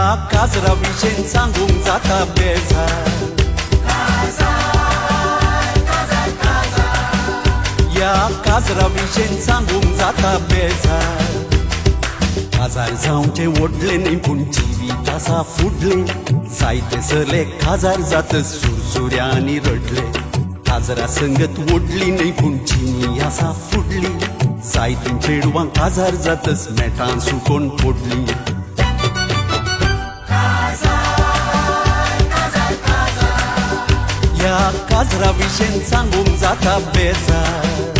काजरा विशेन सांगूंक जाता बेजार या काजरा विशेन सांगूंक जाता बेजार काजार जावचे व्हडले न्ही पूण जिवीत आसा फुडले जायते सरले काजार जात सुरसुऱ्यांनी रडले काजरा संगत व्हडली न्ही पूण जिणी आसा फुडली जायतीं चेडवां काजार जातच मेटान सुकोवन पडली या काजरा विशेन सांगूंक जाता बेजार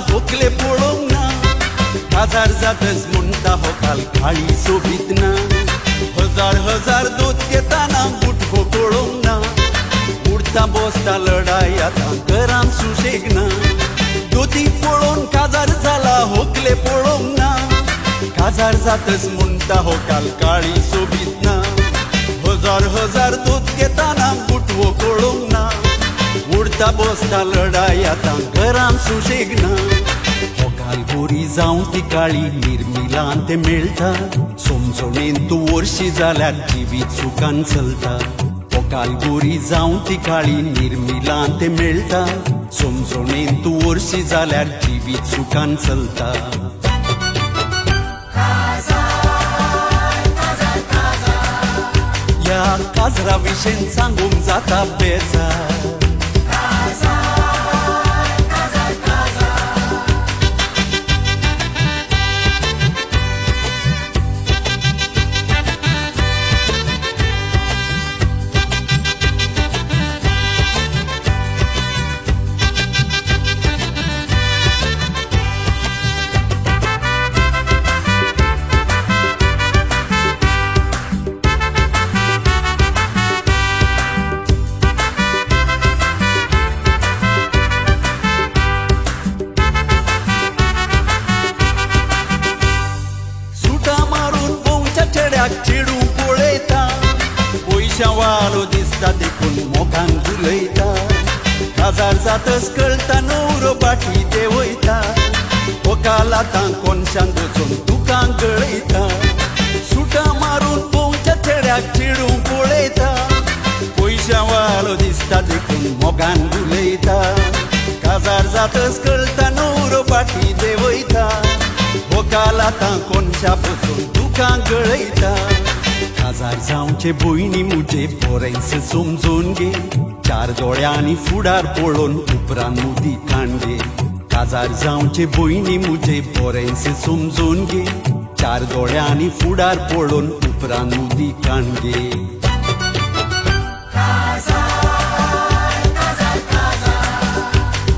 होकले पळोवंक ना काजार जातच म्हणटा हो काल काळी सोबीत ना हजार हजार दोत घेताना गुटखो पळोवंक ना उडता बसता लढाई आतां घरांत सुशेग ना दोती पळोवन काजार जाला होकले पळोवंक ना काजार जातच म्हणटा हो काल काळी सोबीत ना हजार हजार दोत घेताना गुटखो पळोवंक ना उडता बसता लढाई आतां घरांत सुशेग ना हो काल गोरी जावं ती काळी निर्मिलान ते मेळटा समजणेन तूं वर्शी जाल्यार जिवीत सुखान चलता हो काल गोरी जावं ती काळी निर्मिलान ते मेळटा समजणेन तूं वर्शी जाल्यार जिवीत सुखान चलता या काजरा विशेन सांगूंक जाता बेजार चेडू पळयता पयशा वालो दिसता देखून मोगान घुलयता काजार जातच कळटा न्हवरो बाटी देंवयता वकाल आतां कोनशान वचून दुकान गळयता सुटां मारून पोवच्या चेड्याक चेडू पळयता पयशा वालो दिसता देखून मोगान घुलयता काजार जातच कळटा न्हवरो बाटी देंवयता वकाल आतां कोनशा वचून दुकान गळयता काजार जावचे भयणी मुजे पोरेंस समजून घे चार दोळ्यांनी फुडार पळोवन उपरांत मुदी कांडे काजार जावचे भयणी मुजे पोरेंस समजून घे चार दोळ्यांनी फुडार पळोवन उपरांत मुदी कांडे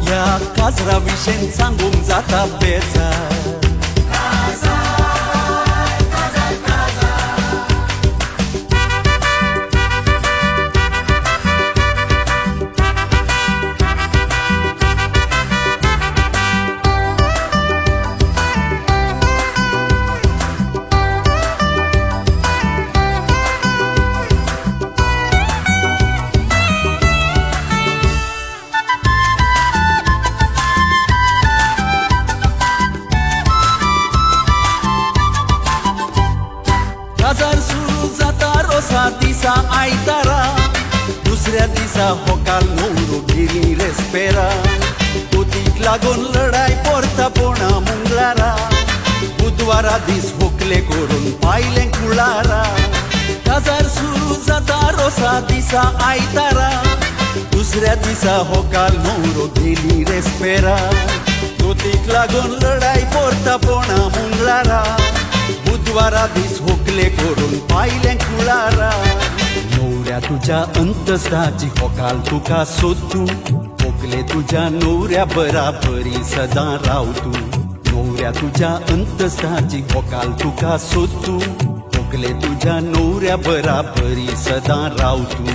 या काजरा विशेन सांगूंक जाता बेजार काजार सुरू जाता रोसा दिसा आयतारा दुसऱ्या दिसा होकाल न्हवरो गेली रेस्पेरा दोतीक लागून लढाई पोरता पोणा मंगळारा बुधवारा दीस होकले करून पायले कुळारा काजार सुरू जाता रोसा दिसा आयतारा दुसऱ्या दिसा होकाल न्हवरो गेली रेस्पेरा दोतीक लागून लढाई पोरता पोणा मंगळारा बुधवारा दीस होकले करून पायले कुळारा न्हवऱ्या तुज्या अंतस्ताची होकाल तुका सोदूं होकले तुज्या न्हवऱ्या बराबरी सदां राव तूं नवऱ्या तुझ्या अंतस्ताची होकाल तुका सोदू तोकले तुझ्या नवऱ्या बराबरी सदां राव तू